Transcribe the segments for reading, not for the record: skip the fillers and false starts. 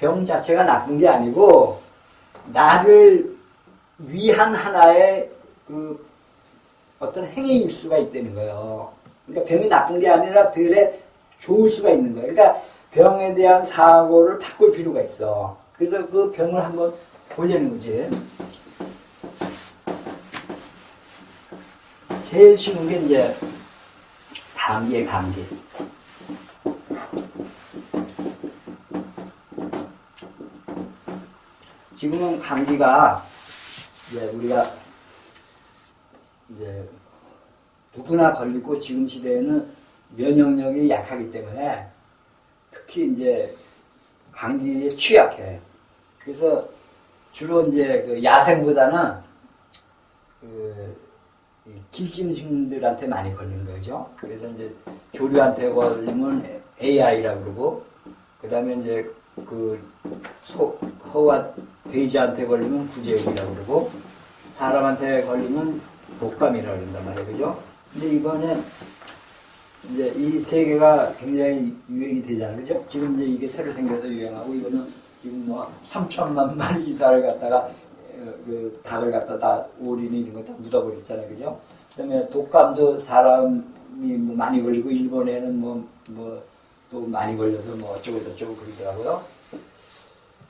병 자체가 나쁜 게 아니고 나를 위한 하나의 그 어떤 행위일 수가 있다는 거예요. 그러니까 병이 나쁜 게 아니라 되레 좋을 수가 있는 거예요. 그러니까 병에 대한 사고를 바꿀 필요가 있어. 그래서 그 병을 한번 보려는 거지. 제일 쉬운 게 이제 감기에 감기. 지금은 감기가 이제 우리가 이제 누구나 걸리고 지금 시대에는 면역력이 약하기 때문에 특히 이제 감기에 취약해. 그래서 주로 이제 그 야생보다는 그 길짐승들한테 많이 걸리는 거죠. 그래서 이제 조류한테 걸리면 AI라고 그러고, 그 다음에 이제 그 소와 돼지한테 걸리면 구제육이라고 그러고, 사람한테 걸리면 독감이라고 그런단 말이에요. 그죠? 근데 이번에 이제 이 세 개가 굉장히 유행이 되잖아요. 그죠? 지금 이제 이게 새로 생겨서 유행하고, 이거는 지금 뭐 3천만 마리 이상을 갖다가 그 닭을 갖다 다 오리니 이런 거 다 묻어버렸잖아요. 그죠? 그 다음에 독감도 사람이 뭐 많이 걸리고, 일본에는 또 많이 걸려서 뭐 어쩌고 그러더라고요.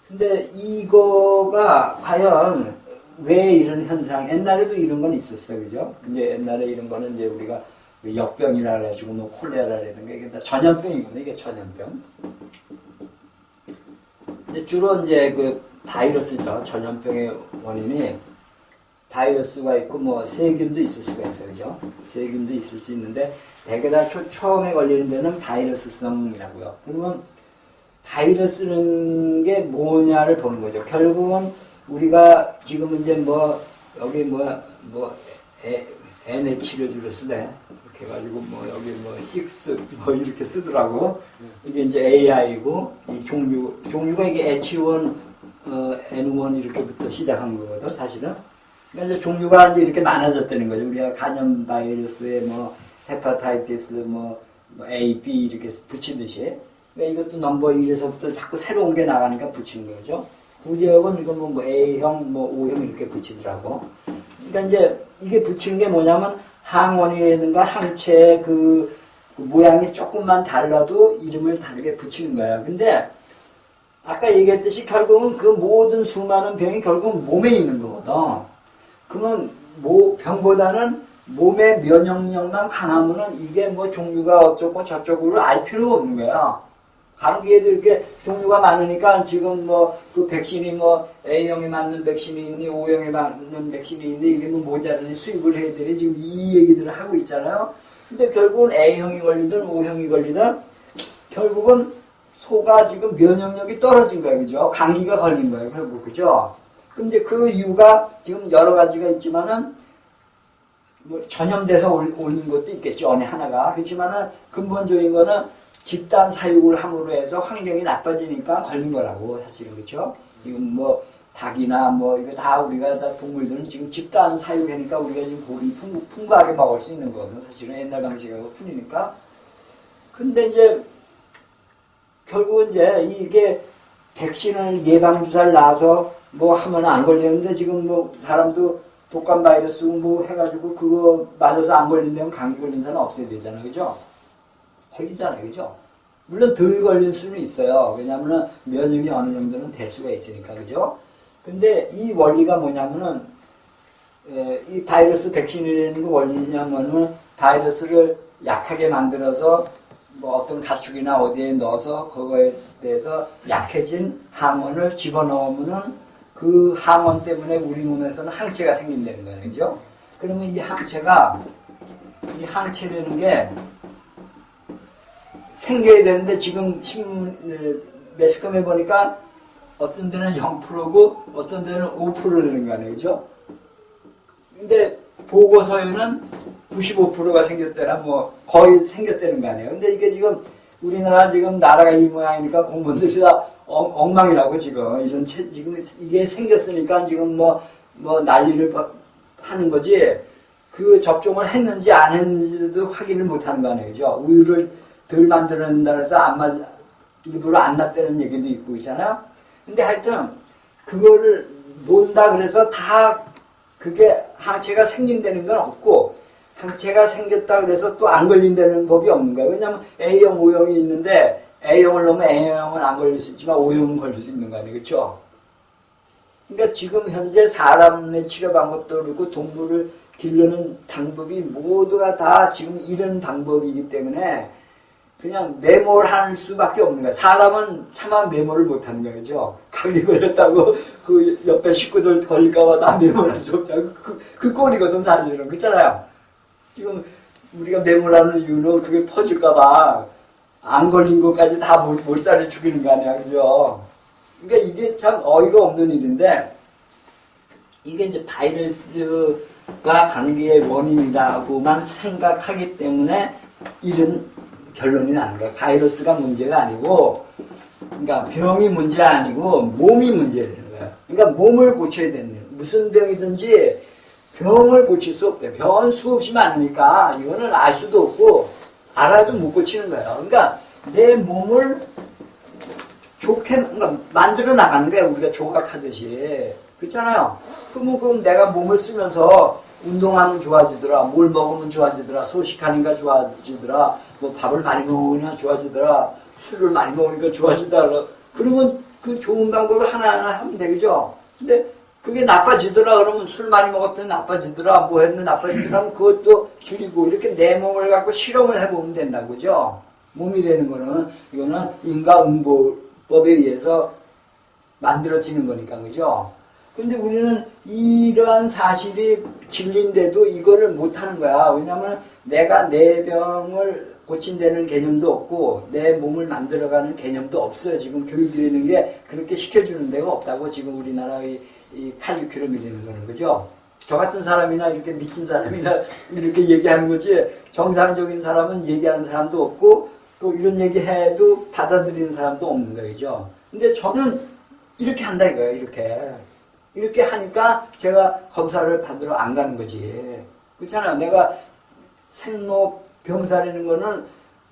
근데 이거가 과연 왜 이런 현상, 옛날에도 이런 건 있었어요. 그죠? 이제 옛날에 이런 거는 이제 우리가 역병이라 해가지고 뭐 콜레라라든가 이게 다 전염병이거든요. 이게 전염병. 이제 주로 이제 그 바이러스죠. 전염병의 원인이 바이러스가 있고 뭐 세균도 있을 수가 있어요. 그죠? 세균도 있을 수 있는데 대개 다 처음에 걸리는 데는 바이러스성이라고요. 그러면 바이러스는 게 뭐냐를 보는 거죠. 결국은 우리가 지금 이제 뭐 여기 N의 치료주로 쓰대. 이렇게 해가지고 뭐 여기 뭐 6 이렇게 쓰더라고. 이게 이제 AI고 이 종류가 이게 H1, N1 이렇게부터 시작한 거거든 사실은. 그러니까 이제 종류가 이제 이렇게 많아졌다는 거죠. 우리가 간염 바이러스에 뭐 헤파타이티스 뭐 A, B 이렇게 붙이듯이. 그러니까 이것도 넘버 1에서부터 자꾸 새로운 게 나가니까 붙이는 거죠. 구제역은 이거 뭐 A형, 뭐 O형 이렇게 붙이더라고. 그러니까 이제 이게 붙이는 게 뭐냐면 항원이라든가 항체의 그 모양이 조금만 달라도 이름을 다르게 붙이는 거야. 근데 아까 얘기했듯이 결국은 그 모든 수많은 병이 결국은 몸에 있는 거거든. 그러면 병보다는 몸의 면역력만 강하면은 이게 뭐 종류가 어쩌고 저쩌고를 알 필요가 없는 거야. 감기에도 이렇게 종류가 많으니까 지금 뭐 그 백신이 뭐 A형에 맞는 백신이 있니, O형에 맞는 백신이 있니, 이게 뭐 모자라니 수입을 해야 되니 지금 이 얘기들을 하고 있잖아요. 근데 결국은 A형이 걸리든 O형이 걸리든 결국은 소가 지금 면역력이 떨어진 거예요. 그죠? 감기가 걸린 거예요. 결국. 그죠? 근데 그 이유가 지금 여러 가지가 있지만은 뭐 전염돼서 오는 것도 있겠죠. 어느 하나가. 그렇지만은 근본적인 거는 집단 사육을 함으로 해서 환경이 나빠지니까 걸린 거라고 사실은. 그렇죠? 지금 뭐 닭이나 뭐 이거 다 우리가 다 동물들은 지금 집단 사육하니까 우리가 지금 고기 풍부하게 먹을 수 있는 거거든. 사실은 옛날 방식하고 틀리니까. 근데 이제 결국은 이제 이게 백신을 예방주사를 놔서 뭐 하면 안 걸리는데 지금 뭐 사람도 독감 바이러스 뭐 해가지고 그거 맞아서 안 걸린다면 감기 걸린 사람 없어야 되잖아요. 그죠? 걸리잖아요. 그죠? 물론 덜 걸릴 수는 있어요. 왜냐면은 면역이 어느 정도는 될 수가 있으니까. 그죠? 근데 이 원리가 뭐냐면은 이 바이러스 백신이라는 거 원리냐면은 바이러스를 약하게 만들어서 뭐 어떤 가축이나 어디에 넣어서 그거에 대해서 약해진 항원을 집어넣으면은 그 항원 때문에 우리 몸에서는 항체가 생긴다는 거예요. 그죠? 그러면 이 항체라는 게 생겨야 되는데 지금 매스컴에 보니까 어떤 데는 0%고 어떤 데는 5%라는 거 아니에요. 그죠? 근데 보고서에는 95%가 생겼다나 뭐 거의 생겼다는 거 아니에요. 근데 이게 지금 우리나라 지금 나라가 이 모양이니까 공무원들이 다 엉망이라고 지금 지금 이게 생겼으니까 지금 뭐 난리를 하는 거지. 그 접종을 했는지 안 했는지도 확인을 못 하는 거 아니에요. 그죠? 우유를 덜 만들어낸다 해서 일부러 안 났다는 얘기도 있고 있잖아요. 근데 하여튼 그거를 논다 그래서 다 그게 항체가 생긴다는 건 없고, 항체가 생겼다 그래서 또 안 걸린다는 법이 없는 거예요. 왜냐하면 A형, O형이 있는데 A형을 넣으면 A형은 안 걸릴 수 있지만 O형은 걸릴 수 있는 거 아니에요. 그렇죠? 그러니까 지금 현재 사람의 치료 방법도 그렇고 동물을 기르는 방법이 모두가 다 지금 이런 방법이기 때문에 그냥 메모할 수밖에 없는 거야. 사람은 차마 메모를 못하는 거예요. 그죠? 감기 걸렸다고 그 옆에 식구들 걸릴까봐 다 메모를 할 수 없잖아요. 그 꼴이거든, 사실은. 그렇잖아요. 지금 우리가 메모를 하는 이유는 그게 퍼질까봐 안 걸린 것까지 다 몰살해 죽이는 거 아니야. 그죠? 그러니까 이게 참 어이가 없는 일인데, 이게 이제 바이러스가 감기의 원인이라고만 생각하기 때문에 이런 결론이 나는 거야. 바이러스가 문제가 아니고, 그러니까 병이 문제가 아니고 몸이 문제라는 거야. 그러니까 몸을 고쳐야 되는 거야. 무슨 병이든지 병을 고칠 수 없대. 병은 수없이 많으니까 이거는 알 수도 없고 알아도 못 고치는 거야. 그러니까 내 몸을 좋게 그러니까 만들어 나가는 거야. 우리가 조각하듯이. 그렇잖아요. 그럼 내가 몸을 쓰면서 운동하면 좋아지더라. 뭘 먹으면 좋아지더라. 소식하니까 좋아지더라. 뭐 밥을 많이 먹으면 좋아지더라. 술을 많이 먹으니까 좋아지더라. 그러면 그 좋은 방법을 하나하나 하면 되겠죠. 근데 그게 나빠지더라. 그러면 술 많이 먹었더니 나빠지더라. 뭐 했는데 나빠지더라. 하면 그것도 줄이고 이렇게 내 몸을 갖고 실험을 해보면 된다고. 그죠? 몸이 되는 거는 이거는 인과응보법에 의해서 만들어지는 거니까. 그죠? 근데 우리는 이러한 사실이 진리인데도 이거를 못하는 거야. 왜냐하면 내가 내 병을 고친다는 개념도 없고 내 몸을 만들어가는 개념도 없어요. 지금 교육이라는 게 그렇게 시켜주는 데가 없다고 지금 우리나라의 이 카리큘럼이라는 거는. 그죠? 저 같은 사람이나 이렇게 미친 사람이나 이렇게 얘기하는 거지, 정상적인 사람은 얘기하는 사람도 없고 또 이런 얘기해도 받아들이는 사람도 없는 거예요. 그죠? 근데 저는 이렇게 한다 이거예요. 이렇게 하니까 제가 검사를 받으러 안 가는 거지. 그렇잖아요. 내가 생로병사라는 거는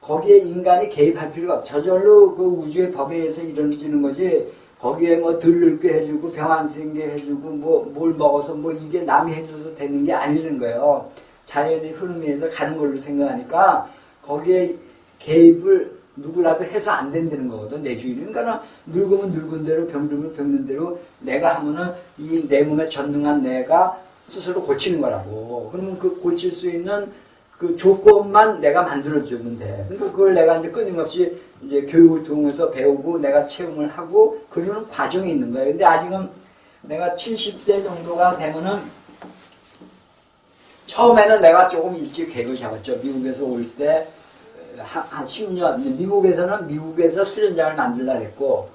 거기에 인간이 개입할 필요가 없어. 저절로 그 우주의 법에 의해서 이루어지는 거지. 거기에 뭐 들늙게 해주고 병 안 생게 해주고 뭐 뭘 먹어서 뭐 이게 남이 해줘서 되는 게 아니는 거예요. 자연의 흐름에 의해서 가는 걸로 생각하니까 거기에 개입을 누구라도 해서 안 된다는 거거든, 내 주인은. 그러니까 늙으면 늙은 대로, 병들면 병든 대로 내가 하면은 이 내 몸에 전능한 내가 스스로 고치는 거라고. 그러면 그 고칠 수 있는 그 조건만 내가 만들어주면 돼. 그러니까 그걸 내가 이제 끊임없이 이제 교육을 통해서 배우고 내가 체험을 하고 그러는 과정이 있는 거예요. 근데 아직은 내가 70세 정도가 되면은 처음에는 내가 조금 일찍 계획을 잡았죠. 미국에서 올 때 한 10년, 미국에서 수련장을 만들라 그랬고,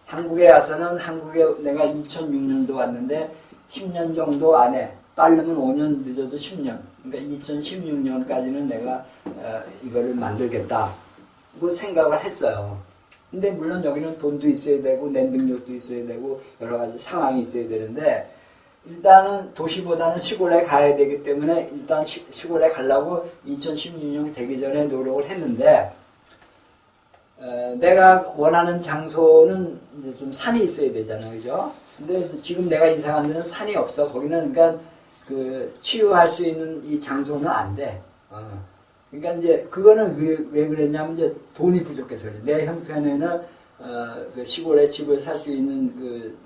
한국에 와서는 한국에 내가 2006년도 왔는데 10년 정도 안에, 빠르면 5년 늦어도 10년, 그러니까 2016년까지는 내가 이거를 만들겠다 그 생각을 했어요. 근데 물론 여기는 돈도 있어야 되고 내 능력도 있어야 되고 여러 가지 상황이 있어야 되는데, 일단은 도시보다는 시골에 가야 되기 때문에 일단 시골에 가려고 2016년 되기 전에 노력을 했는데, 내가 원하는 장소는 이제 좀 산이 있어야 되잖아요. 그죠? 근데 지금 내가 이사한 데는 산이 없어. 거기는 그러니까 그 치유할 수 있는 이 장소는 안 돼. 그러니까 이제 그거는 왜 그랬냐면 이제 돈이 부족해서 그래. 내 형편에는 그 시골에 집을 살 수 있는 그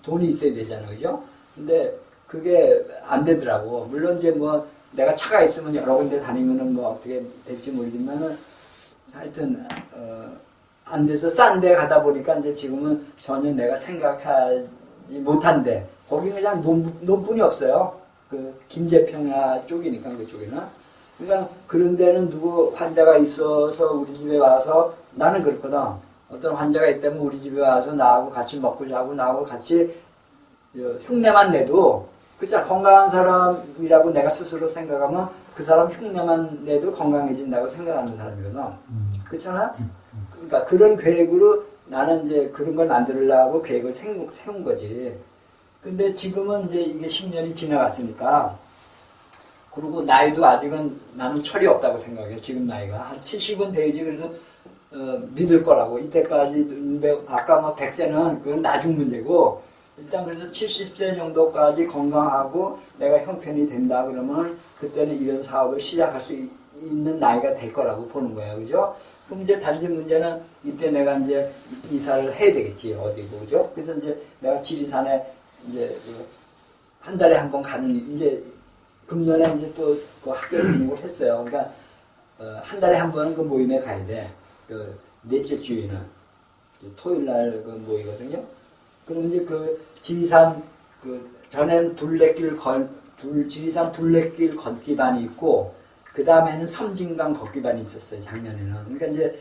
돈이 있어야 되잖아요. 그죠? 근데 그게 안 되더라고. 물론 이제 뭐 내가 차가 있으면 여러 군데 다니면은 뭐 어떻게 될지 모르겠지만은 하여튼 안 돼서 싼 데 가다 보니까 이제 지금은 전혀 내가 생각하지 못한데, 거기 그냥 논뿐이 없어요. 그 김제평야 쪽이니까 그쪽에는. 그러니까 그런 데는 누구 환자가 있어서 우리 집에 와서, 나는 그렇거든. 어떤 환자가 있다면 우리 집에 와서 나하고 같이 먹고 자고 나하고 같이 흉내만 내도, 그쵸? 건강한 사람이라고 내가 스스로 생각하면 그 사람 흉내만 내도 건강해진다고 생각하는 사람이거든. 그렇잖아? 그러니까 그런 계획으로 나는 이제 그런 걸 만들려고 계획을 세운 거지. 근데 지금은 이제 이게 10년이 지나갔으니까, 그리고 나이도 아직은 나는 철이 없다고 생각해. 지금 나이가 한 70은 돼야지. 그래도 믿을 거라고. 이때까지, 아까 뭐 100세는 그건 나중 문제고, 일단 그래서 70세 정도까지 건강하고 내가 형편이 된다 그러면 그때는 이런 사업을 시작할 수 있는 나이가 될 거라고 보는 거예요. 그죠? 그럼 이제 단지 문제는 이때 내가 이제 이사를 해야 되겠지. 어디고. 그죠? 그래서 이제 내가 지리산에 이제 한 달에 한 번 가는, 이제 금년에 이제 또 그 학교 등록을 했어요. 그러니까 한 달에 한 번은 그 모임에 가야 돼. 그 넷째 주에는 토요일 날 그 모이거든요. 그럼 이제 그 지리산 그 전엔 지리산 둘레길 걷기반이 있고 그 다음에는 섬진강 걷기반이 있었어요. 작년에는. 그러니까 이제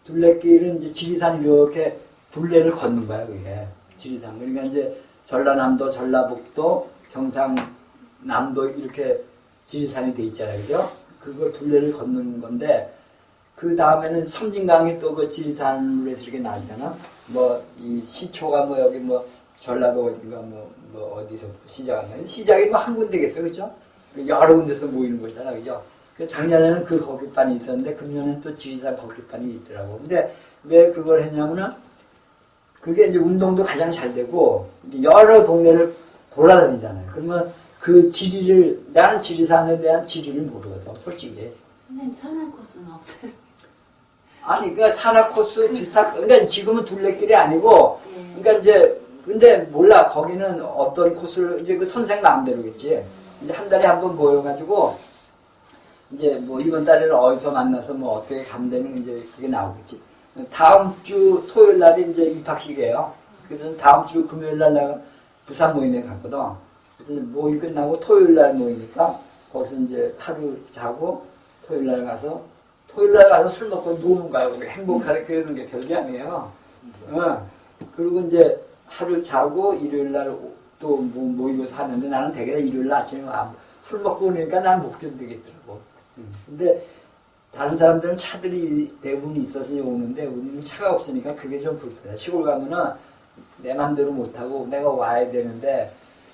둘레길은 이제 지리산 이렇게 둘레를 걷는 거야 그게 지리산. 그러니까 이제 전라남도, 전라북도, 경상남도 이렇게 지리산이 돼 있잖아요, 그죠? 그걸 둘레를 걷는 건데 그 다음에는 섬진강이 또 그 지리산으로 해서 이렇게 나잖아. 뭐 이 시초가 뭐 여기 뭐 전라도 어딘가 뭐 어디서부터 시작하냐. 시작이 뭐 한 군데겠어, 그죠? 여러 군데서 모이는 거잖아, 그죠? 작년에는 그 걷기반이 있었는데 금년에는 또 지리산 걷기반이 있더라고. 근데 왜 그걸 했냐면은 그게 이제 운동도 가장 잘 되고 여러 동네를 돌아다니잖아요. 그러면 그 지리를 나는 지리산에 대한 지리를 모르거든, 솔직히. 선생님 산악 코스는 없어요. 아니, 그러니까 산악 코스 비슷한, 그러니까 지금은 둘레길이 아니고, 그러니까 이제, 근데 몰라, 거기는 어떤 코스를, 이제 그 선생 마음대로겠지. 이제 한 달에 한 번 모여가지고, 이제 뭐 이번 달에는 어디서 만나서 뭐 어떻게 가면 되는 이제 그게 나오겠지. 다음 주 토요일 날이 이제 입학식이에요. 그래서 다음 주 금요일 날 내가 부산 모임에 갔거든. 그래서 모임 끝나고 토요일 날 모이니까 거기서 이제 하루 자고 토요일 날 가서 술 먹고 노는 거야. 행복하게 그러는 게 별게 아니에요. 그리고 이제 하루 자고 일요일 날 또 모이고 사는데 나는 대개 일요일 날 아침에 술 먹고 오니까 난 못 견디겠더라고. 근데 다른 사람들은 차들이 대부분 있어서 오는데 우리는 차가 없으니까 그게 좀 불편해. 시골 가면은 내 맘대로 못하고 내가 와야 되는데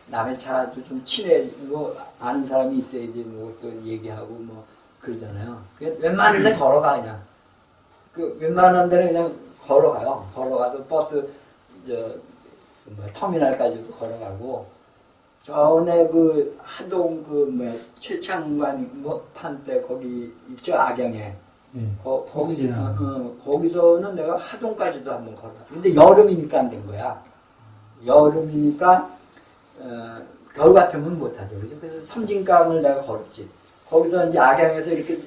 남의 차도 좀 친해지고 아는 사람이 있어야지 뭐 또 얘기하고 뭐 그러잖아요. 웬만한 데는 걸어가 그냥. 웬만한 데는 그냥 걸어가요. 걸어가서 버스 터미널까지도 걸어가고 전에 그 하동 최창관 판때 거기 있죠, 악양에. 거기서는 내가 하동까지도 한번 걸어가. 근데 여름이니까 안 된 거야. 여름이니까 겨울 같으면 못하죠. 그래서 섬진강을 내가 걸었지. 거기서 이제 악양에서 이렇게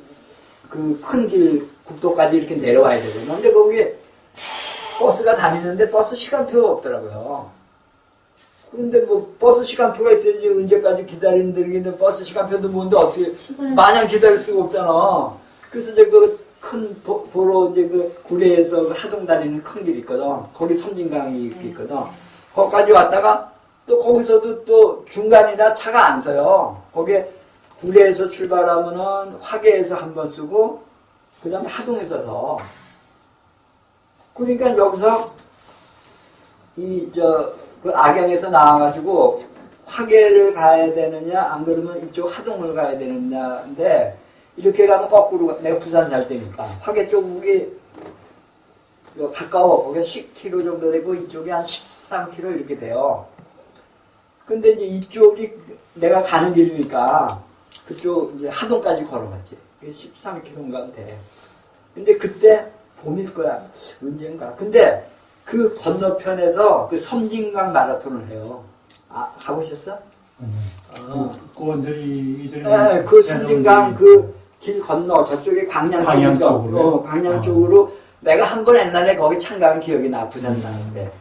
그 큰 길 국도까지 이렇게 내려와야 되거든요. 근데 거기에 버스가 다니는데 버스 시간표가 없더라고요. 근데 뭐 버스 시간표가 있어야지 언제까지 기다리는 데인데 버스 시간표도 뭔데 어떻게 마냥 기다릴 수가 없잖아. 그래서 이제 그 큰 도로 이제 그 구례에서 하동 다니는 큰 길이 있거든. 거기 섬진강이 있거든. 거기까지 왔다가 또 거기서도 또 중간이라 차가 안 서요. 거기에 구례에서 출발하면은 화계에서 한 번 쓰고 그 다음에 하동에서 서. 그러니까 여기서 그 악양에서 나와가지고 화계를 가야 되느냐 안 그러면 이쪽 하동을 가야 되느냐인데 이렇게 가면 거꾸로 내가 부산 살 때니까 화계 쪽이 가까워. 거기가 10km 정도 되고 이쪽이 한 13km 이렇게 돼요. 근데 이제 이쪽이 내가 가는 길이니까 그쪽 이제 하동까지 걸어갔지. 그게 13km인가 돼. 근데 그때 봄일 거야. 언젠가. 근데 그 건너편에서 그 섬진강 마라톤을 해요. 가보셨어? 그원들이 이전에. 네, 그 섬진강 그 길 건너 저쪽에 광양 쪽으로. 광양 쪽으로 내가 한 번 옛날에 거기 참가한 기억이 나. 부산 나는데.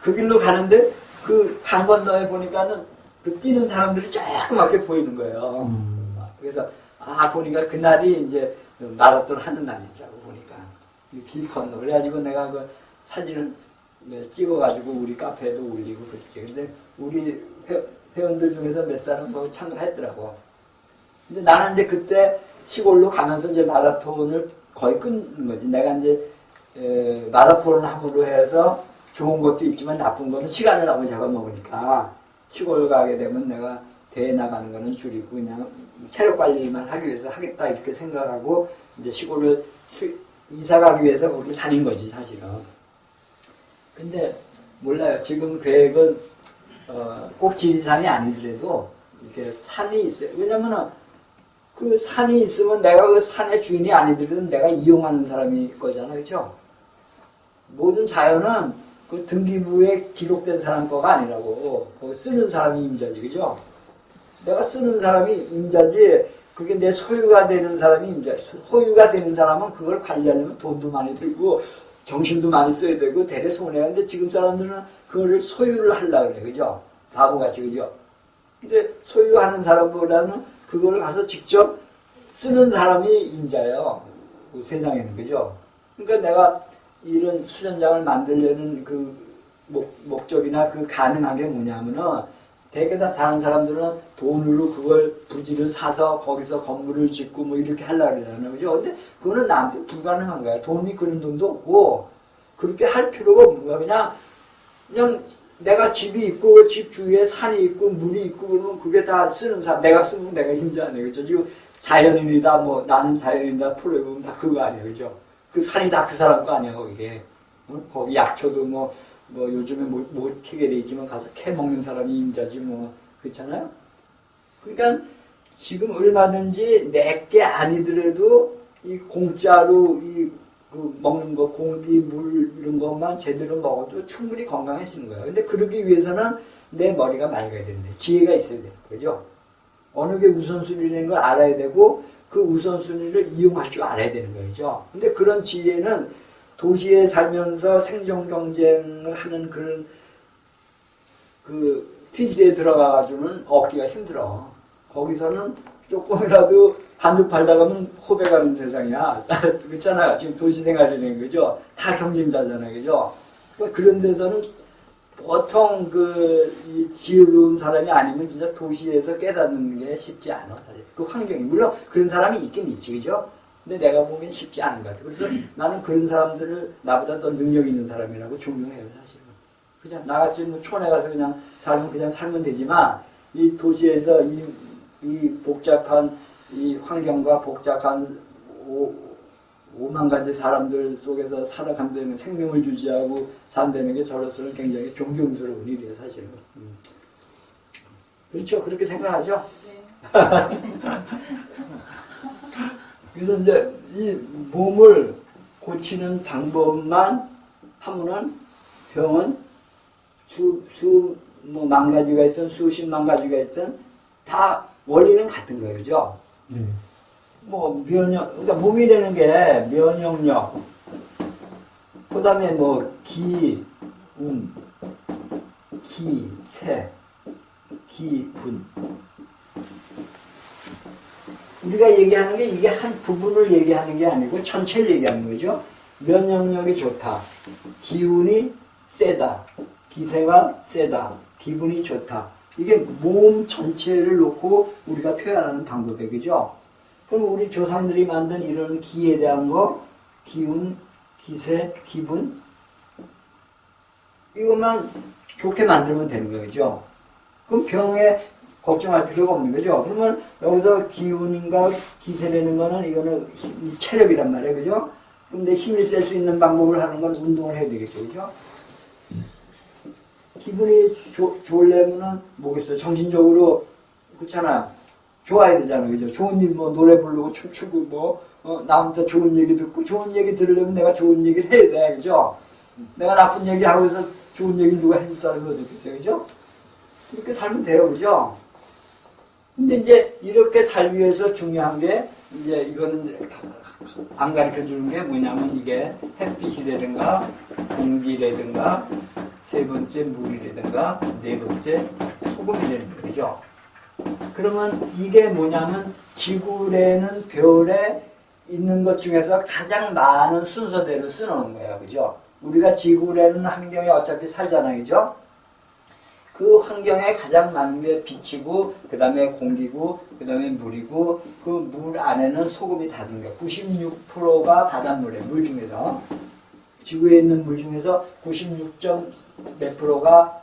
그 길로 가는데 그 강 건너에 보니까는 그 뛰는 사람들이 조그맣게 보이는 거예요. 그래서 보니까 그날이 이제 마라톤 하는 날이더라고 보니까. 길 건너. 그래가지고 내가 그 사진을 찍어가지고 우리 카페에도 올리고 그랬지. 근데 우리 회원들 중에서 몇 사람 뭐 참가했더라고. 근데 나는 이제 그때 시골로 가면서 이제 마라톤을 거의 끊는 거지. 내가 이제 마라톤을 함으로 해서 좋은 것도 있지만 나쁜 거는 시간을 너무 잡아먹으니까 시골 가게 되면 내가 대회 나가는 거는 줄이고 그냥 체력 관리만 하기 위해서 하겠다 이렇게 생각하고 이제 시골을 이사 가기 위해서 거기 다닌 거지, 사실은. 근데, 몰라요. 지금 계획은, 꼭 지리산이 아니더라도, 이렇게 산이 있어요. 왜냐면은, 그 산이 있으면 내가 그 산의 주인이 아니더라도 내가 이용하는 사람이 거잖아, 그죠? 모든 자연은 그 등기부에 기록된 사람 거가 아니라고. 그거 쓰는 사람이 임자지, 그죠? 내가 쓰는 사람이 임자지, 그게 내 소유가 되는 사람이 임자. 소유가 되는 사람은 그걸 관리하려면 돈도 많이 들고, 정신도 많이 써야 되고, 대대 손해야. 근데 지금 사람들은 그거를 소유를 하려고 그래, 그죠? 바보같이, 그죠? 근데 소유하는 사람보다는 그거를 가서 직접 쓰는 사람이 임자예요. 그 세상에는, 그죠? 그러니까 내가 이런 수련장을 만들려는 그 목적이나 그 가능한 게 뭐냐면은, 대개 다 다른 사람들은 돈으로 그걸 부지를 사서 거기서 건물을 짓고 뭐 이렇게 하려고 그러잖아요. 그죠? 근데 그거는 나한테 불가능한 거야. 돈이 그런 돈도 없고, 그렇게 할 필요가 없는 거야. 그냥 내가 집이 있고, 그 집 주위에 산이 있고, 물이 있고, 그러면 그게 다 쓰는 사람, 내가 쓰면 내가 임자 아니에요. 그죠? 지금 자연인이다, 뭐, 나는 자연인이다, 프로에 보면 다 그거 아니에요. 그죠? 그 산이 다 그 사람 거 아니야, 거기에. 거기 약초도 뭐 요즘에 못 캐게 돼 있지만 가서 캐 먹는 사람이 임자지 뭐. 그렇잖아요? 그러니까 지금 얼마든지 내게 아니더라도 이 공짜로 그 먹는 거, 공기, 물 이런 것만 제대로 먹어도 충분히 건강해지는 거예요. 근데 그러기 위해서는 내 머리가 맑아야 되는데 지혜가 있어야 돼요. 그죠? 어느 게 우선순위라는 걸 알아야 되고 그 우선순위를 이용할 줄 알아야 되는 거죠. 근데 그런 지혜는 도시에 살면서 생존 경쟁을 하는 그런 그 필드에 들어가가지고는 얻기가 힘들어. 거기서는 조금이라도 반죽 팔다 가면 호배 가는 세상이야. 그렇잖아요. 지금 도시 생활이라는 거죠. 다 경쟁자잖아요. 그죠? 그런 데서는 보통 이 지혜로운 사람이 아니면 진짜 도시에서 깨닫는 게 쉽지 않아. 사실. 그 환경이. 물론 그런 사람이 있긴 있지. 그죠? 근데 내가 보기엔 쉽지 않은 것 같아. 그래서 나는 그런 사람들을 나보다 더 능력 있는 사람이라고 존경해요, 사실은. 그냥 나같이 뭐 촌에 가서 그냥 살면 되지만, 이 도시에서 이 복잡한 이 환경과 복잡한 5만 가지 사람들 속에서 살아간다는 생명을 유지하고 산다는 게 저로서는 굉장히 존경스러운 일이에요, 사실은. 그렇죠? 그렇게 생각하죠? 네. 그래서 이제 이 몸을 고치는 방법만 하면은 병은 만 가지가 있든 수십만 가지가 있든 다 원리는 같은 거예요. 그죠? 뭐 그러니까 몸이라는 게 면역력, 그 다음에 뭐 기, 기, 세, 기, 분. 우리가 얘기하는 게 이게 한 부분을 얘기하는 게 아니고 전체를 얘기하는 거죠. 면역력이 좋다. 기운이 세다. 기세가 세다. 기분이 좋다. 이게 몸 전체를 놓고 우리가 표현하는 방법이에요. 그죠? 그럼 우리 조상들이 만든 이런 기에 대한 거, 기운, 기세, 기분, 이것만 좋게 만들면 되는 거죠. 그럼 병에 걱정할 필요가 없는 거죠. 그러면 여기서 기운인가 기세라는 거는 이거는 체력이란 말이에요. 그죠? 근데 힘이 셀 수 있는 방법을 하는 건 운동을 해야 되겠죠. 그죠? 기분이 좋으려면은 뭐겠어요? 정신적으로, 그렇잖아. 좋아야 되잖아. 그죠? 좋은 일 뭐 노래 부르고 춤추고 뭐, 나한테 좋은 얘기 듣고 좋은 얘기 들으려면 내가 좋은 얘기를 해야 돼. 그죠? 내가 나쁜 얘기 하고 해서 좋은 얘기 누가 해줄 사람이 어디 있겠어요. 그죠? 이렇게 살면 돼요. 그죠? 근데 이제 이렇게 살기 위해서 중요한 게 이제 이거는 안 가르쳐 주는 게 뭐냐면 이게 햇빛이라든가 공기라든가 세 번째 물이라든가 네 번째 소금이라는 거죠. 그러면 이게 뭐냐면 지구에는 별에 있는 것 중에서 가장 많은 순서대로 써놓은 거예요. 그죠? 우리가 지구라는 환경에 어차피 살잖아요. 그죠? 그 환경에 가장 많은 게 빛이고, 그 다음에 공기고, 그 다음에 물이고, 그 물 안에는 소금이 다 든 거예요. 96%가 바닷물이에요. 물 중에서. 지구에 있는 물 중에서 96점 몇 프로가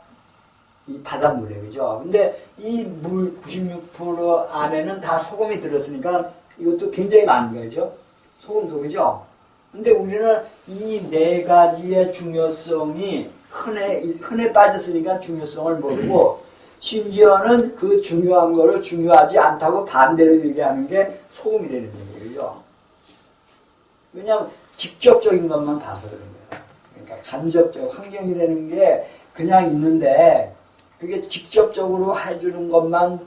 이 바닷물이에요. 그죠? 근데 이 물 96% 안에는 다 소금이 들었으니까 이것도 굉장히 많은 거죠. 소금도, 그죠? 근데 우리는 이 네 가지의 중요성이 흔해 빠졌으니까 중요성을 모르고 심지어는 그 중요한 거를 중요하지 않다고 반대로 얘기하는 게 소금이라는 얘기죠. 왜냐하면 직접적인 것만 봐서 그런 거예요. 그러니까 간접적 환경이라는 게 그냥 있는데 그게 직접적으로 해주는 것만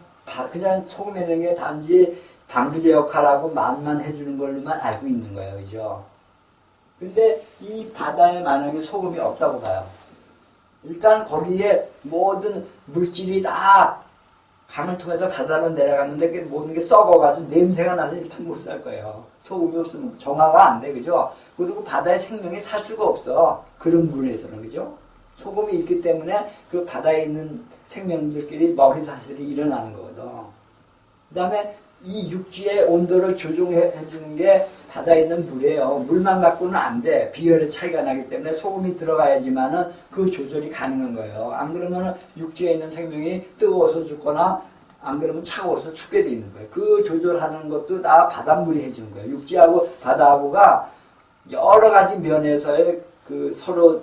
그냥 소금이라는 게 단지 방부제 역할하고 맛만 해주는 걸로만 알고 있는 거예요. 그죠? 근데 이 바다에 만약에 소금이 없다고 봐요. 일단 거기에 모든 물질이 다 강을 통해서 바다로 내려갔는데 그 모든 게 썩어가지고 냄새가 나서 일단 못 살 거예요. 소금이 없으면 정화가 안 돼. 그죠? 그리고 바다의 생명이 살 수가 없어. 그런 물에서는. 그죠? 소금이 있기 때문에 그 바다에 있는 생명들끼리 먹이 사슬이 일어나는 거거든. 그 다음에 이 육지의 온도를 조종해 주는 게 바다에 있는 물이에요. 물만 갖고는 안 돼. 비열의 차이가 나기 때문에 소금이 들어가야지만은 그 조절이 가능한 거예요. 안 그러면은 육지에 있는 생명이 뜨거워서 죽거나 안 그러면 차가워서 죽게 돼 있는 거예요. 그 조절하는 것도 다 바닷물이 해주는 거예요. 육지하고 바다하고가 여러 가지 면에서의 그 서로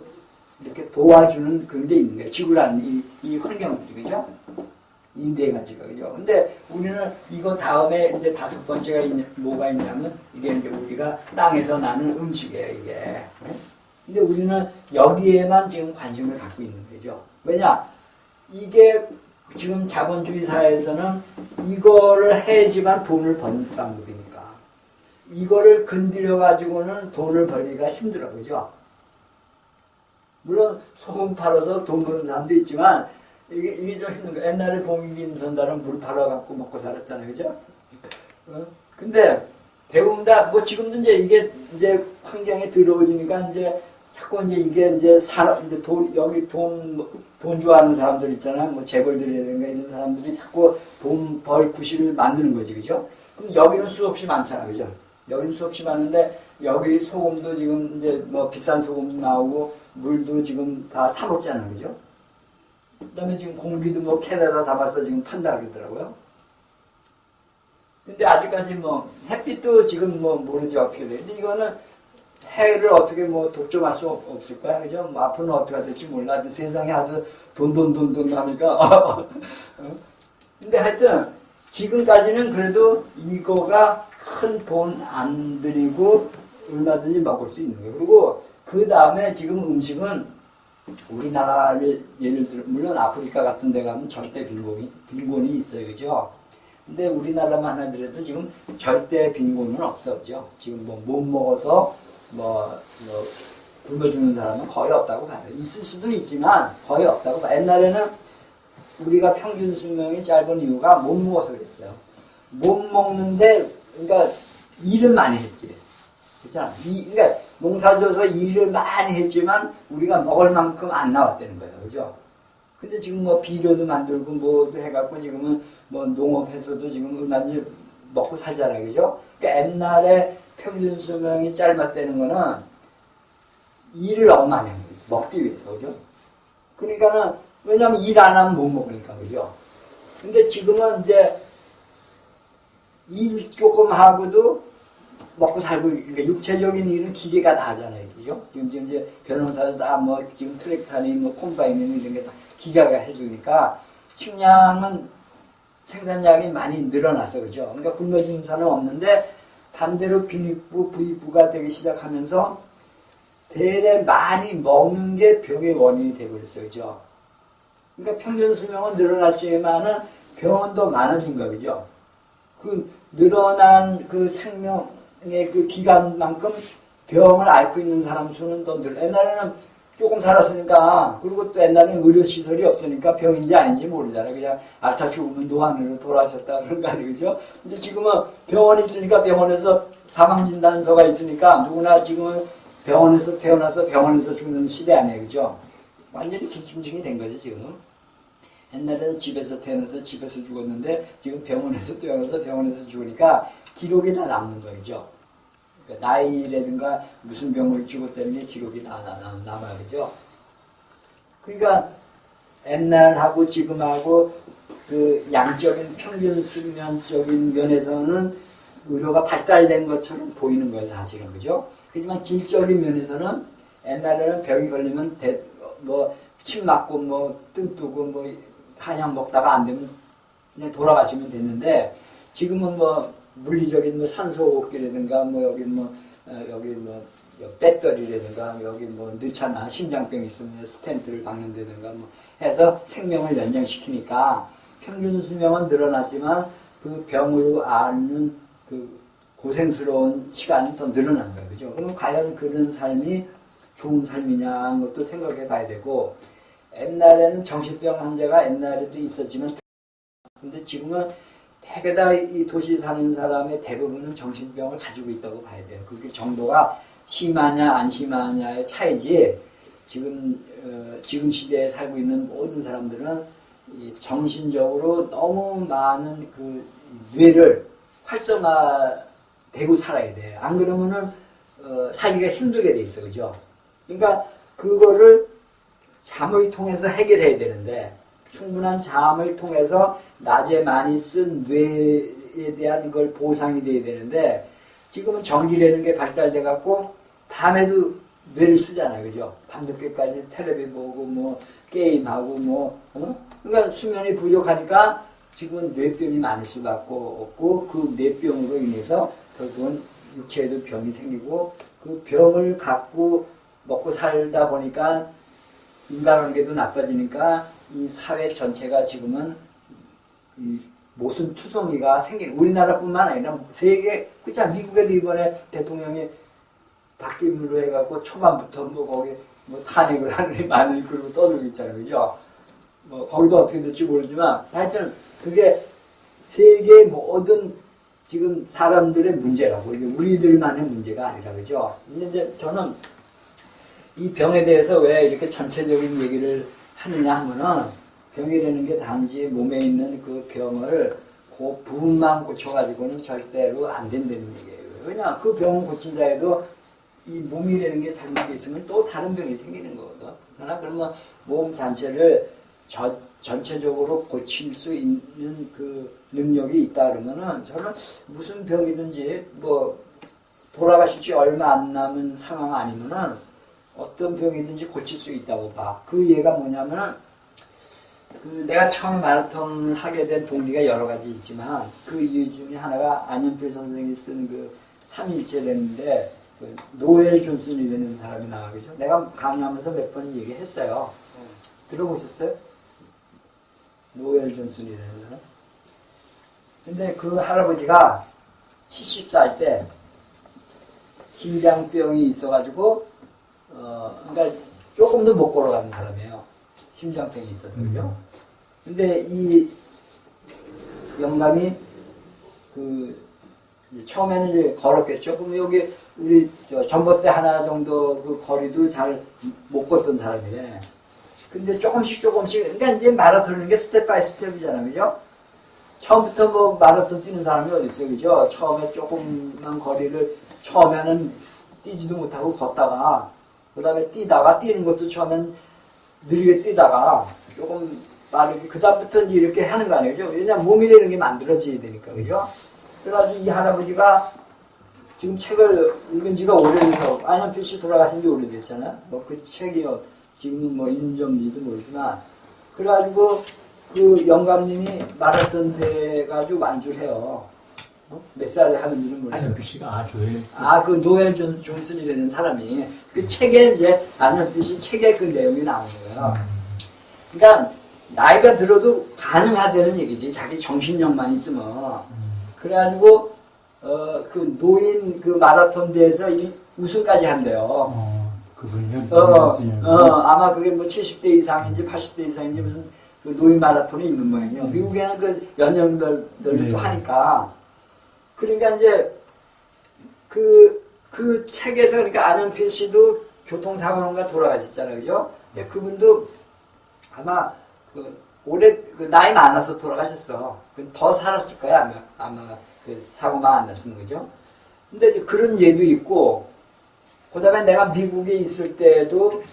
이렇게 도와주는 그런 게 있는 거예요. 지구라는 이 환경들이, 그죠? 이 네 가지가, 그죠? 근데 우리는 이거 다음에 이제 다섯 번째가 뭐가 있냐면, 이게 이제 우리가 땅에서 나는 음식이에요, 이게. 근데 우리는 여기에만 지금 관심을 갖고 있는 거죠. 왜냐? 이게 지금 자본주의 사회에서는 이거를 해야지만 돈을 버는 방법이니까. 이거를 건드려가지고는 돈을 벌기가 힘들어, 그죠? 물론 소금 팔아서 돈 버는 사람도 있지만 이게 좀 힘든 거야. 옛날에 봉익인 선달은 물 팔아갖고 먹고 살았잖아요, 그죠? 근데 대부분 다 뭐 지금도 이제 이게 이제 환경에 들어오니까 이제 자꾸 이제 이게 이제 산업 이제 여기 돈 좋아하는 사람들 있잖아요, 뭐 재벌들이라든가 이런 사람들이 자꾸 돈 벌 구실을 만드는 거지, 그죠? 그럼 여기는 수없이 많잖아, 그죠? 여기는 수없이 많은데 여기 소금도 지금 이제 뭐 비싼 소금도 나오고 물도 지금 다 사먹잖아요, 그죠? 그 다음에 지금 공기도 뭐 캔에다 담아서 지금 판다 그러더라고요. 근데 아직까지 뭐 햇빛도 지금 뭐 모르지 어떻게 돼. 근데 이거는 해를 어떻게 뭐 독점할 수 없을 거야, 그죠? 뭐 앞으로는 어떻게 될지 몰라. 세상에 아주 돈 하니까. 근데 하여튼 지금까지는 그래도 이거가 큰 돈 안 들이고 얼마든지 먹을 수 있는 거예요. 그리고 그 다음에 지금 음식은 우리나라를 예를 들어 물론 아프리카 같은 데 가면 절대 빈곤이 있어요, 그죠? 근데 우리나라만 하더라도 지금 절대 빈곤은 없었죠. 지금 뭐 못 먹어서 굶어 죽는 사람은 거의 없다고 봐요. 있을 수도 있지만 거의 없다고 봐요. 옛날에는 우리가 평균 수명이 짧은 이유가 못 먹어서 그랬어요. 못 먹는데 그러니까 일을 많이 했지. 그렇잖아. 그러니까 농사져서 일을 많이 했지만 우리가 먹을 만큼 안 나왔다는 거예요. 그죠? 근데 지금 뭐 비료도 만들고 뭐도 해갖고 지금은 뭐 농업해서도 지금 얼마든지 먹고 살잖아요. 그죠? 그러니까 옛날에 평균 수명이 짧았다는 거는 일을 너무 많이 한 거예요. 먹기 위해서. 그죠? 그러니까는 왜냐면 일 안 하면 못 먹으니까. 그죠? 근데 지금은 이제 일 조금 하고도 먹고 살고, 그러니까 육체적인 일은 기계가 다 하잖아요. 그죠? 지금 이제 변호사도 다 뭐, 지금 트랙터니 뭐, 콤바이너니 이런 게 다 기계가 해주니까 식량은 생산량이 많이 늘어났어. 그죠? 그러니까 굶어 죽는 사람은 없는데 반대로 빈익부, 부익부가 되기 시작하면서 대래 많이 먹는 게 병의 원인이 되어버렸어요. 그죠? 그러니까 평균 수명은 늘어났지만은 병은 더 많아진 거. 그죠? 그 늘어난 그 생명의 그 기간만큼 병을 앓고 있는 사람 수는 더 늘어. 옛날에는 조금 살았으니까, 그리고 또 옛날에는 의료시설이 없으니까 병인지 아닌지 모르잖아요. 그냥 앓다 죽으면 노안으로 돌아가셨다 그런 거 아니에요. 그죠? 근데 지금은 병원이 있으니까 병원에서 사망진단서가 있으니까 누구나 지금은 병원에서 태어나서 병원에서 죽는 시대 아니에요. 그죠? 완전히 기침증이 된 거죠, 지금. 옛날에는 집에서 태어나서 집에서 죽었는데 지금 병원에서 태어나서 병원에서 죽으니까 기록이 다 남는 거죠. 그러니까 나이라든가 무슨 병을 죽었다는 게 기록이 다 남아요. 그죠? 그러니까 옛날하고 지금하고 그 양적인 평균 수명적인 면에서는 의료가 발달된 것처럼 보이는 거예요, 사실은. 그죠? 하지만 질적인 면에서는 옛날에는 병이 걸리면 침 맞고 뜸 뜨고 한약 먹다가 안 되면 그냥 돌아가시면 됐는데 지금은 물리적인 산소호흡기라든가 여기 배터리라든가 여기 넣잖아. 심장병이 있으면 스텐트를 박는다든가 해서 생명을 연장시키니까 평균 수명은 늘어났지만 그 병으로 앓는 그 고생스러운 시간은 더 늘어난 거예요. 그죠? 그럼 과연 그런 삶이 좋은 삶이냐 하는 것도 생각해 봐야 되고, 옛날에는 정신병 환자가 옛날에도 있었지만, 근데 지금은 대개 다 이 도시 사는 사람의 대부분은 정신병을 가지고 있다고 봐야 돼요. 그게 정도가 심하냐 안 심하냐의 차이지, 지금 시대에 살고 있는 모든 사람들은 이 정신적으로 너무 많은 그 뇌를 활성화되고 살아야 돼. 안 그러면은 살기가 힘들게 돼 있어, 그죠? 그러니까 그거를 잠을 통해서 해결해야 되는데, 충분한 잠을 통해서 낮에 많이 쓴 뇌에 대한 걸 보상이 돼야 되는데, 지금은 전기라는 게 발달돼 갖고 밤에도 뇌를 쓰잖아요, 그죠? 밤늦게까지 텔레비 보고 게임하고 그러니까 수면이 부족하니까 지금은 뇌병이 많을 수밖에 없고, 그 뇌병으로 인해서 결국은 육체에도 병이 생기고, 그 병을 갖고 먹고 살다 보니까 인간관계도 나빠지니까 이 사회 전체가 지금은 이 모순투성이가 생기는, 우리나라뿐만 아니라 세계, 그렇죠? 미국에도 이번에 대통령이 바뀜으로 해갖고 초반부터 거기 탄핵을 하느니 마느니 그러고 떠들고 있잖아요, 그죠? 거기도 어떻게 될지 모르지만 하여튼 그게 세계 모든 지금 사람들의 문제라고, 이게 우리들만의 문제가 아니라, 그죠? 근데 이제 저는 이 병에 대해서 왜 이렇게 전체적인 얘기를 하느냐 하면은, 병이라는 게 단지 몸에 있는 그 병을 그 부분만 고쳐가지고는 절대로 안 된다는 얘기예요. 왜냐, 그 병을 고친다 해도 이 몸이라는 게 잘못되어 있으면 또 다른 병이 생기는 거거든. 그러면 몸 전체를 전체적으로 고칠 수 있는 그 능력이 있다 그러면은, 저는 무슨 병이든지 돌아가실 지 얼마 안 남은 상황 아니면은 어떤 병이든지 고칠 수 있다고 봐. 그 예가 뭐냐면, 내가 처음 마라톤을 하게 된 동기가 여러 가지 있지만, 그 이유 중에 하나가 안현필 선생이 쓴 그 3일체라는데, 그 노엘 존슨이라는 사람이 나와계죠. 내가 강의하면서 몇 번 얘기했어요. 들어보셨어요? 노엘 존슨이라는 사람? 근데 그 할아버지가 70살 때 심장병이 있어가지고, 그러니까 조금도 못 걸어가는 사람이에요. 심장병이 있어서, 그죠? 근데 이 영감이 처음에는 이제 걸었겠죠. 그럼 여기 우리 전봇대 하나 정도 그 거리도 잘 못 걷던 사람이래. 근데 조금씩, 그러니까 이제 마라톤이라는 게 스텝 바이 스텝이잖아요, 그죠? 처음부터 마라톤 뛰는 사람이 어디 있어요, 그죠? 처음에 조금만 거리를, 처음에는 뛰지도 못하고 걷다가, 그 다음에 뛰는 것도 처음엔 느리게 뛰다가, 조금 빠르게, 그 다음부터 이렇게 하는 거 아니에요, 그죠? 왜냐면 몸이라는 게 만들어져야 되니까, 그죠? 그래가지고 이 할아버지가 지금 책을 읽은 지가 오래돼서, 안현필 씨 돌아가신 지 오래됐잖아? 그 책이 지금은 인정지도 모르지만, 그래가지고 그 영감님이 마라톤 돼가지고 완주를 해요. 몇 살에 하는지는 모르겠어요. 안현필 씨가 아주에. 그 노엘 존슨이라는 사람이 그 책에 이제 안현필 씨 책에 그 내용이 나오는 거예요. 그러니까 나이가 들어도 가능하다는 얘기지. 자기 정신력만 있으면. 그래가지고 그 노인 그 마라톤 대회에서 우승까지 한대요. 그분이요? 아마 그게 70대 이상인지 80대 이상인지 무슨 그 노인 마라톤이 있는 모양이에요. 미국에는 그 연령별로 또 하니까. 그러니까 이제 그 책에서, 그러니까 안현필 씨도 교통사고론가 돌아가셨잖아요, 그죠? 근데 그분도 아마 올해 나이 많아서 돌아가셨어. 더 살았을 거야, 아마 그 사고만 안 났으면, 그죠? 근데 그런 예도 있고, 그 다음에 내가 미국에 있을 때도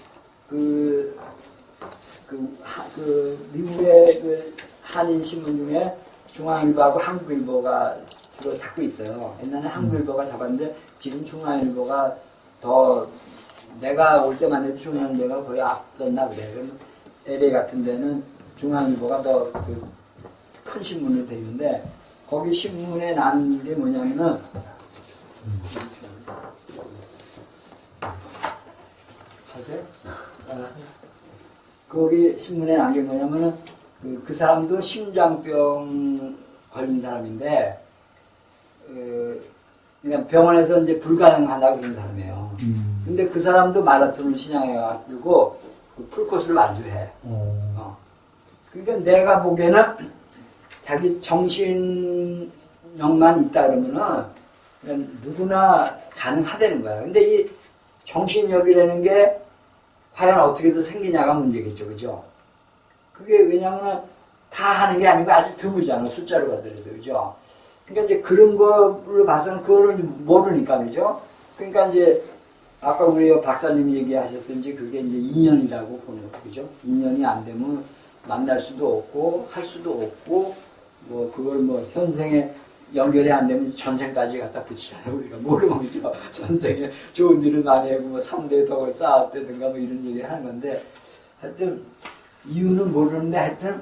미국의 그 한인신문 중에 중앙일보하고 한국일보가 주로 잡고 있어요. 옛날에 한국일보가 잡았는데 지금 중앙일보가 더 내가 올 때만 해도 중앙일보가 거의 앞섰나 그래. 그러면 LA 같은 데는 중앙일보가 더 큰 신문으로 돼 있는데 거기 신문에 난 게 뭐냐면은 하세요? 거기 신문에 난 게 뭐냐면은 그 사람도 심장병 걸린 사람인데 그냥 병원에서 이제 불가능하다고 그런 사람이에요. 근데 그 사람도 마라톤을 신청해가지고 그 풀코스를 완주해. 그러니까 내가 보기에는 자기 정신력만 있다 그러면은 그냥 누구나 가능하다는 거야. 근데 이 정신력이라는 게 과연 어떻게든 생기냐가 문제겠죠. 그죠? 그게 왜냐면은 다 하는 게 아니고 아주 드물잖아. 숫자로 봐더라도. 그죠? 그러니까 이제 그런 거를 봐서는 그거를 모르니까. 그죠? 그러니까 이제 아까 우리 박사님이 얘기하셨던지 그게 이제 인연이라고 보는 거죠. 그죠? 인연이 안 되면 만날 수도 없고 할 수도 없고 뭐 그걸 뭐 현생에 연결이 안 되면 전생까지 갖다 붙이잖아요. 우리가 모르면 그죠? 전생에 좋은 일을 많이 하고 뭐 3대 덕을 쌓았다든가 뭐 이런 얘기를 하는 건데 하여튼 이유는 모르는데 하여튼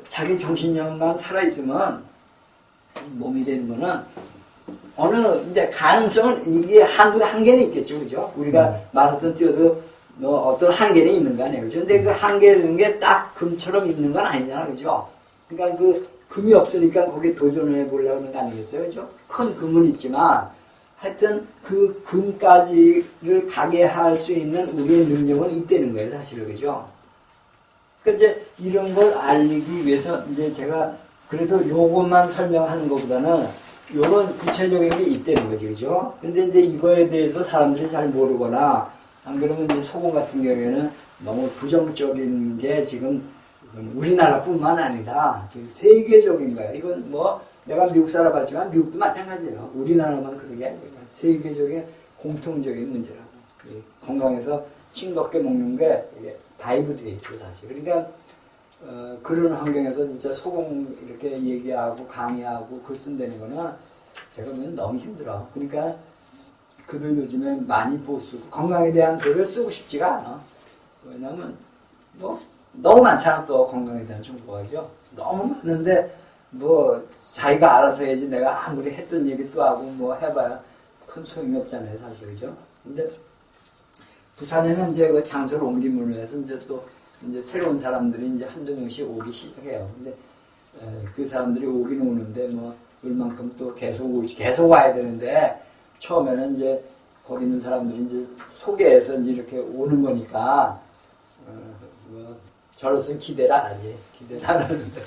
자기 정신력만 살아있으면 몸이 되는 거는 어느 이제 가능성은 이게 한계는 있겠죠. 그죠? 우리가 마라톤 뛰어도 뭐 어떤 한계는 있는 거 아니에요. 그죠? 근데 그 한계라는 게 딱 금처럼 있는 건 아니잖아. 그죠? 그러니까 그 금이 없으니까 거기에 도전해 보려고 하는 거 아니겠어요? 그죠? 큰 금은 있지만 하여튼 그 금까지를 가게 할 수 있는 우리의 능력은 있다는 거예요. 사실은. 그죠? 그러니까 이제 이런 걸 알리기 위해서 이제 제가 그래도 요것만 설명하는 것보다는 요런 구체적인 게 있다는 거죠. 그죠? 근데 이제 이거에 대해서 사람들이 잘 모르거나 안 그러면 이제 소금 같은 경우에는 너무 부정적인 게 지금 우리나라뿐만 아니라 세계적인 거야. 이건 뭐 내가 미국 살아봤지만 미국도 마찬가지예요. 우리나라만 그런 게 아니고 세계적인 공통적인 문제라고. 건강해서 싱겁게 먹는 게 이게 다이브 되어 있어요, 사실. 그러니까 그런 환경에서 진짜 소금 이렇게 얘기하고 강의하고 글 쓴다는 거는 제가 보면 너무 힘들어. 그러니까 글을 요즘에 많이 못 쓰고 건강에 대한 글을 쓰고 싶지가 않아. 왜냐면 뭐 너무 많잖아. 또 건강에 대한 정보가. 그죠? 너무 많은데 뭐 자기가 알아서 해야지 내가 아무리 했던 얘기 또 하고 뭐 해봐야 큰 소용이 없잖아요, 사실. 그죠? 근데 부산에는 이제 그 장소를 옮김으로 해서 이제 또 이제 새로운 사람들이 이제 한두 명씩 오기 시작해요. 근데 그 사람들이 오긴 오는데 뭐 얼만큼 또 계속 올지 계속 와야 되는데 처음에는 이제 거기 있는 사람들이 이제 소개해서 이제 이렇게 오는 거니까 뭐 저로서는 기대를 안 하지. 기대를 안 하는데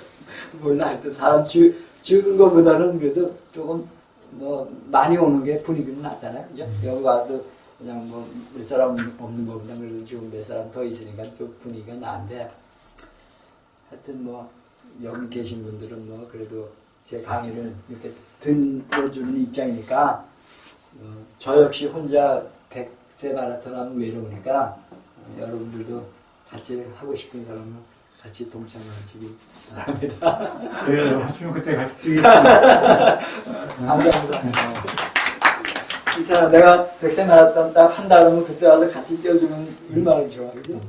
몰라. 하여튼 사람 적은 것보다는 그래도 조금 뭐 많이 오는 게 분위기는 낫잖아요. 그죠? 여기 와도 그냥 뭐 몇 사람 없는 것보다 그래도 지금 몇 사람 더 있으니까 좀 분위기가 나은데 하여튼 뭐 여기 계신 분들은 뭐 그래도 제 강의를 이렇게 들어주는 입장이니까 저 역시 혼자 100세 마라톤 하면 외로우니까 여러분들도 같이 하고 싶은 사람은 같이 동참하시기 바랍니다. 네, 하시면 그때 같이 뛰겠습니다. 감사합니다. 이 사람 내가 100세 마라톤 딱 한다 그러면 그때 와서 같이 뛰어주면 얼마나 좋아. 그죠?